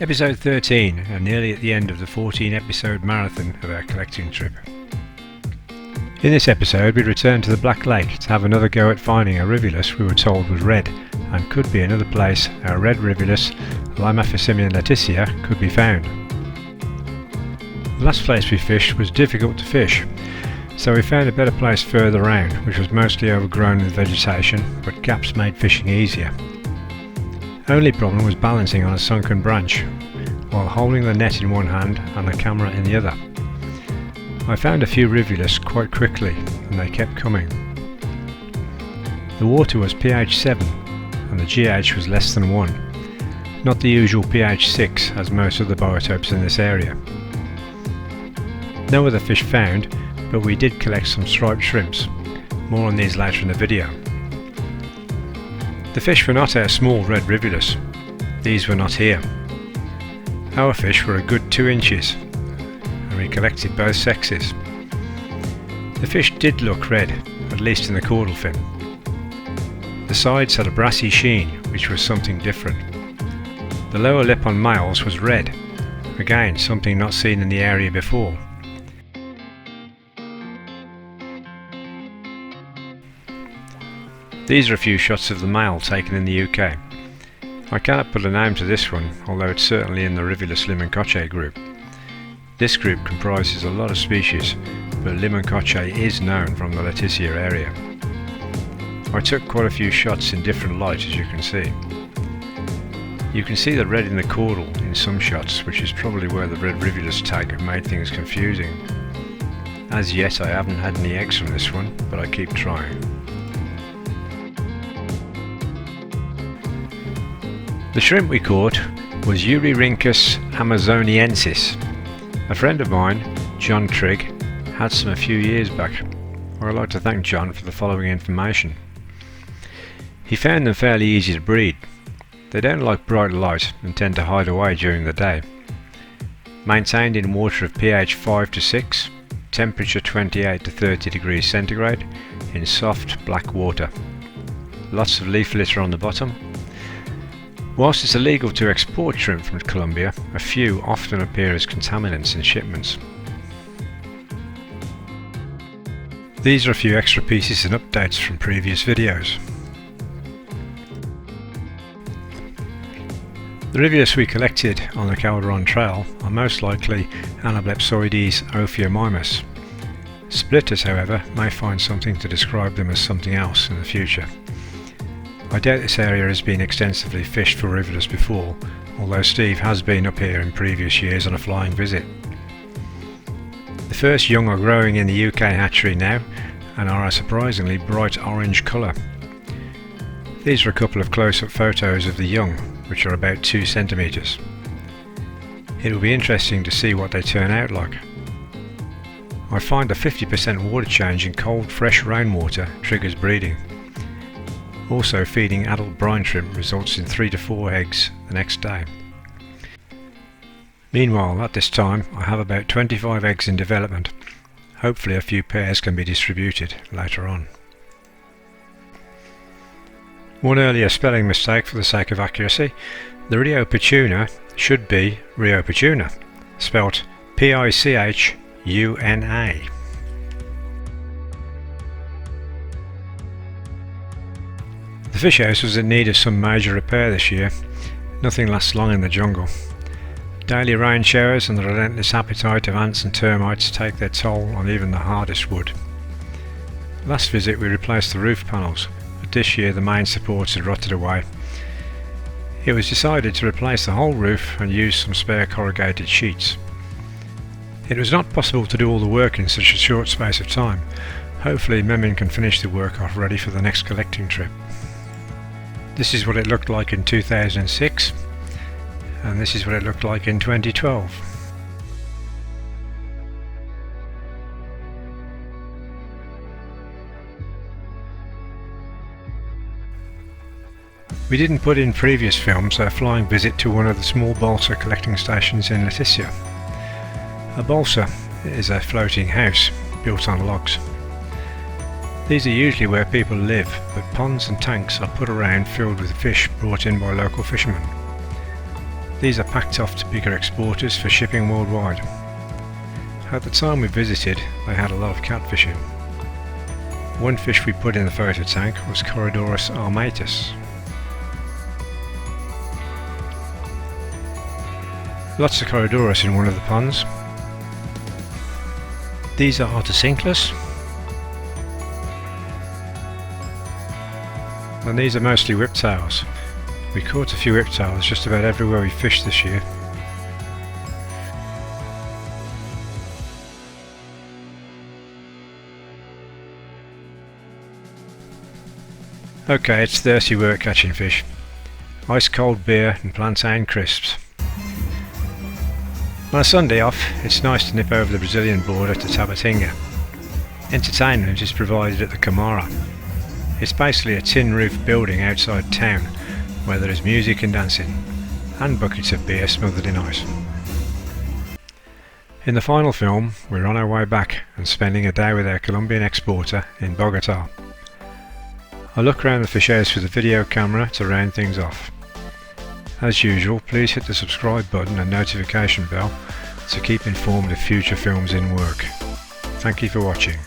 Episode 13, and nearly at the end of the 14 episode marathon of our collecting trip. In this episode we return to the Black Lake to have another go at finding a rivulus we were told was red, and could be another place our red rivulus, Limaphysium letitia, could be found. The last place we fished was difficult to fish, so we found a better place further round, which was mostly overgrown with vegetation, but gaps made fishing easier. Only problem was balancing on a sunken branch, while holding the net in one hand and the camera in the other. I found a few rivulus quite quickly, and they kept coming. The water was pH 7 and the GH was less than 1, not the usual pH 6 as most of the biotopes in this area. No other fish found, but we did collect some striped shrimps. More on these later in the video. The fish were not our small red rivulus. These were not here. Our fish were a good 2 inches, and we collected both sexes. The fish did look red, at least in the caudal fin. The sides had a brassy sheen, which was something different. The lower lip on males was red, again something not seen in the area before. These are a few shots of the male taken in the UK. I cannot put a name to this one, although it's certainly in the Rivulus limoncoche group. This group comprises a lot of species, but limoncoche is known from the Letitia area. I took quite a few shots in different lights, as you can see. You can see the red in the caudal in some shots, which is probably where the red rivulus tag made things confusing. As yet I haven't had any eggs from this one, but I keep trying. The shrimp we caught was Euryrhynchus amazoniensis. A friend of mine, John Trigg, had some a few years back. I'd like to thank John for the following information. He found them fairly easy to breed. They don't like bright light and tend to hide away during the day. Maintained in water of pH 5 to 6, temperature 28 to 30 degrees centigrade, in soft black water. Lots of leaf litter on the bottom. Whilst it's illegal to export shrimp from Colombia, a few often appear as contaminants in shipments. These are a few extra pieces and updates from previous videos. The rivulus we collected on the Calderon Trail are most likely Anablepsoides ophiomymus. Splitters, however, may find something to describe them as something else in the future. I doubt this area has been extensively fished for rivulus before, although Steve has been up here in previous years on a flying visit. The first young are growing in the UK hatchery now and are a surprisingly bright orange colour. These are a couple of close-up photos of the young, which are about 2 centimetres. It will be interesting to see what they turn out like. I find a 50% water change in cold fresh rainwater triggers breeding. Also, feeding adult brine shrimp results in 3 to 4 eggs the next day. Meanwhile, at this time I have about 25 eggs in development. Hopefully a few pairs can be distributed later on. One earlier spelling mistake for the sake of accuracy. The Rio Picuna should be Rio Picuna, spelt Pichuna. The fish house was in need of some major repair this year. Nothing lasts long in the jungle. Daily rain showers and the relentless appetite of ants and termites take their toll on even the hardest wood. Last visit we replaced the roof panels, but this year the main supports had rotted away. It was decided to replace the whole roof and use some spare corrugated sheets. It was not possible to do all the work in such a short space of time. Hopefully Memin can finish the work off ready for the next collecting trip. This is what it looked like in 2006, and this is what it looked like in 2012. We didn't put in previous films a flying visit to one of the small balsa collecting stations in Leticia. A balsa is a floating house built on logs. These are usually where people live, but ponds and tanks are put around filled with fish brought in by local fishermen. These are packed off to bigger exporters for shipping worldwide. At the time we visited, they had a lot of catfishing. One fish we put in the photo tank was Corydoras armatus. Lots of Corydoras in one of the ponds. These are Otocinclus, and these are mostly whiptails. We caught a few whiptails just about everywhere we fished this year. Okay, it's thirsty work catching fish. Ice cold beer and plantain crisps. On a Sunday off, it's nice to nip over the Brazilian border to Tabatinga. Entertainment is provided at the Camara. It's basically a tin roof building outside town where there is music and dancing, and buckets of beer smothered in ice. In the final film, we're on our way back and spending a day with our Colombian exporter in Bogota. I look around the fish house with a video camera to round things off. As usual, please hit the subscribe button and notification bell to keep informed of future films in work. Thank you for watching.